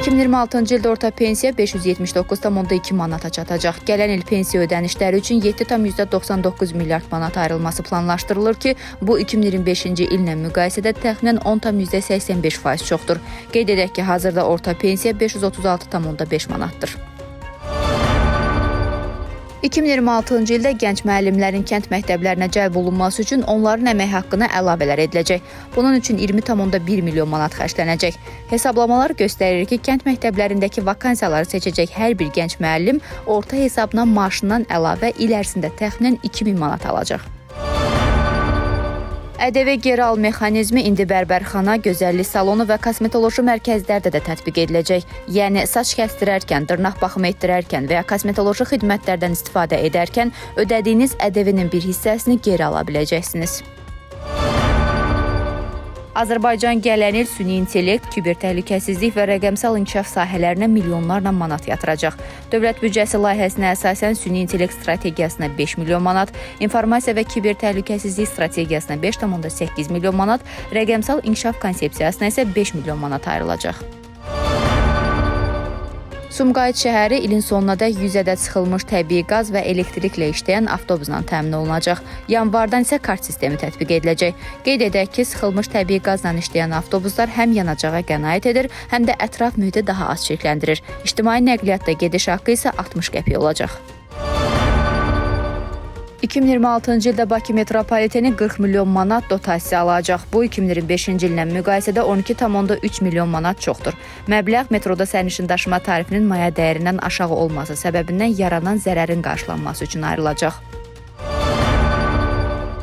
2026-cı ildə orta pensiya 579,2 manata çatacaq. Gələn il pensiya ödənişləri üçün 7,99 milyard manat ayrılması planlaşdırılır ki, bu 2025-ci illə müqayisədə təxminən 10,85% çoxdur. Qeyd edək ki, hazırda orta pensiya 536,5 manatdır. 2026-cı ildə gənc müəllimlərin kənd məktəblərinə cəlb olunması üçün onların əmək haqqına əlavələr ediləcək. Bunun üçün 20,1 milyon manat xərclənəcək. Hesablamalar göstərir ki, kənd məktəblərindəki vakansiyaları seçəcək hər bir gənc müəllim orta hesabla maaşından əlavə il ərzində təxminən 2000 manat alacaq. ƏDV geri al mexanizmi indi bərbərxana, gözəllik salonu və kosmetoloji mərkəzlərdə də tətbiq ediləcək. Yəni, saç kəsdirərkən, dırnaq baxımı etdirərkən və ya kosmetoloji xidmətlərdən istifadə edərkən ödədiyiniz ƏDV-nin bir hissəsini geri ala biləcəksiniz. Azərbaycan gələn il süni intellekt, kibertəhlükəsizlik və rəqəmsal inkişaf sahələrinə milyonlarla manat yatıracaq. Dövlət büdcəsi layihəsinə əsasən süni intellekt strategiyasına 5 milyon manat, informasiya və kibertəhlükəsizlik strategiyasına 5,8 milyon manat, rəqəmsal inkişaf konsepsiyasına isə 5 milyon manat ayrılacaq. Sumqayıt şəhəri ilin sonuna da 100 ədəd sıxılmış təbii qaz və elektriklə işləyən avtobusla təmin olunacaq. Yanvardan isə kart sistemi tətbiq ediləcək. Qeyd edək ki, sıxılmış təbii qazla işləyən avtobuslar həm yanacağa qənaət edir, həm də ətraf mühiti daha az çirkləndirir. İctimai nəqliyyatda gediş haqqı isə 60 qəpik olacaq. 2026-cı ildə Bakı metropoliteni 40 milyon manat dotasiya alacaq. Bu, 2025-ci illə müqayisədə 12,3 milyon manat çoxdur. Məbləğ metroda sərnişin daşıma tarifinin maya dəyərindən aşağı olması səbəbindən yaranan zərərin qarşılanması üçün ayrılacaq.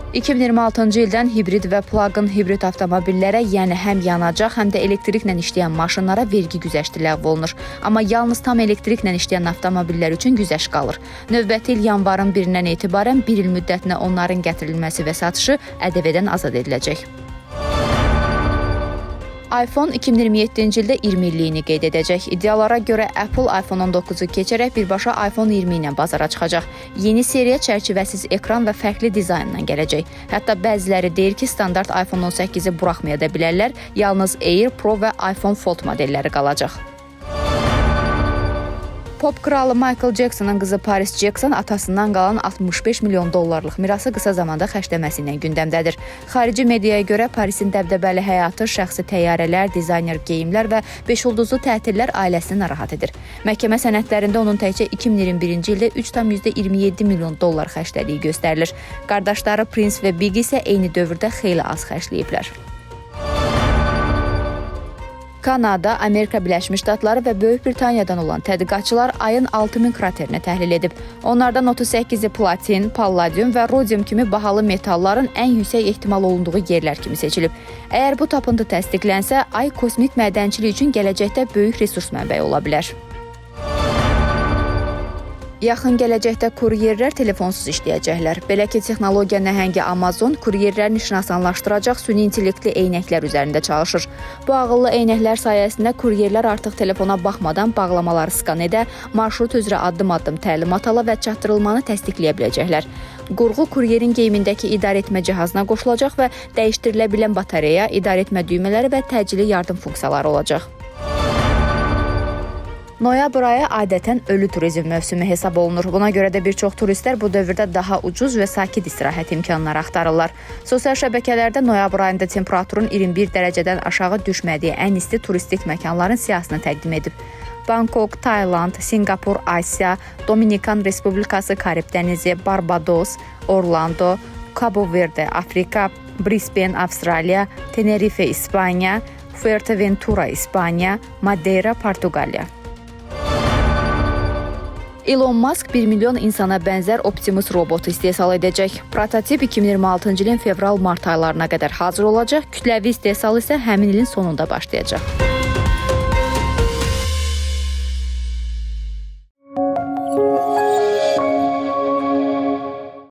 2026-cı ildən hibrid və plug-in hibrid avtomobillərə, yəni həm yanacaq, həm də elektriklə işləyən maşınlara vergi güzəşti ləğv olunur. Amma yalnız tam elektriklə işləyən avtomobillər üçün güzəşt qalır. Növbəti il yanvarın 1-dən etibarən 1 il müddətinə onların gətirilməsi və satışı ƏDV-dən azad ediləcək. iPhone 2027-ci ildə 20 illiyini qeyd edəcək. İddialara görə Apple iPhone 19-u keçərək birbaşa iPhone 20 ilə bazara çıxacaq. Yeni seriya çərçivəsiz ekran və fərqli dizaynla gələcək. Hətta bəziləri deyir ki, standart iPhone 18-i buraxmaya da bilərlər, yalnız Air, Pro və iPhone Fold modelləri qalacaq. Pop kralı Michael Jackson'ın qızı Paris Jackson atasından qalan 65 milyon dollarlıq mirası qısa zamanda xərcləməsi ilə gündəmdədir. Xarici mediaya görə Parisin dəbdəbəli həyatı, şəxsi təyyarələr, dizayner geyimlər və 5 ulduzlu tətillər ailəsini narahat edir. Məhkəmə sənədlərində onun təkcə 2021-ci ildə 3,27 milyon dollar xərclədiyi göstərilir. Qardaşları Prince və Big isə eyni dövrdə xeyli az xərcləyiblər. Kanada, Amerika Birləşmiş Ştatları və Böyük Britaniyadan olan tədqiqatçılar ayın 6000 kraterini təhlil edib. Onlardan 38-i platin, palladium və rodium kimi bahalı metalların ən yüksək ehtimal olunduğu yerlər kimi seçilib. Əgər bu tapıntı təsdiqlənsə, ay kosmik mədənçilik üçün gələcəkdə böyük resurs mənbəyi ola bilər. Yaxın gələcəkdə kuryerlər telefonsuz işləyəcəklər. Belə ki, texnologiya nəhəngi Amazon kuryerlərin işini asanlaşdıracaq süni intellektli eynəklər üzərində çalışır. Bu ağıllı eynəklər sayəsində kuryerlər artıq telefona baxmadan bağlamaları skan edə, marşrut üzrə addım-addım təlimat ala və çatdırılmanı təsdiqləyə biləcəklər. Qurğu kuryerin geyimindəki idarəetmə cihazına qoşulacaq və dəyişdirilə bilən batareya, idarəetmə düymələri və təcili yardım funksiyaları olacaq. Noyabr ayı adətən ölü turizm mövsümü hesab olunur. Buna görə də bir çox turistlər bu dövrdə daha ucuz və sakit istirahət imkanları axtarırlar. Sosial şəbəkələrdə noyabr ayında temperaturun 21 dərəcədən aşağı düşmədiyi ən isti turistik məkanların siyahısını təqdim edib. Bangkok, Tayland, Singapur, Asiya, Dominikan Respublikası, Karib dənizi, Barbados, Orlando, Cabo Verde, Afrika, Brisbane, Avstraliya, Tenerife, İspaniya, Fuerteventura, İspaniya, Madeira, Portuqaliya. Elon Musk 1 milyon insana bənzər Optimus robotu istehsal edəcək. Prototip 2026-cı ilin fevral-mart aylarına qədər hazır olacaq, kütləvi istehsal isə həmin ilin sonunda başlayacaq.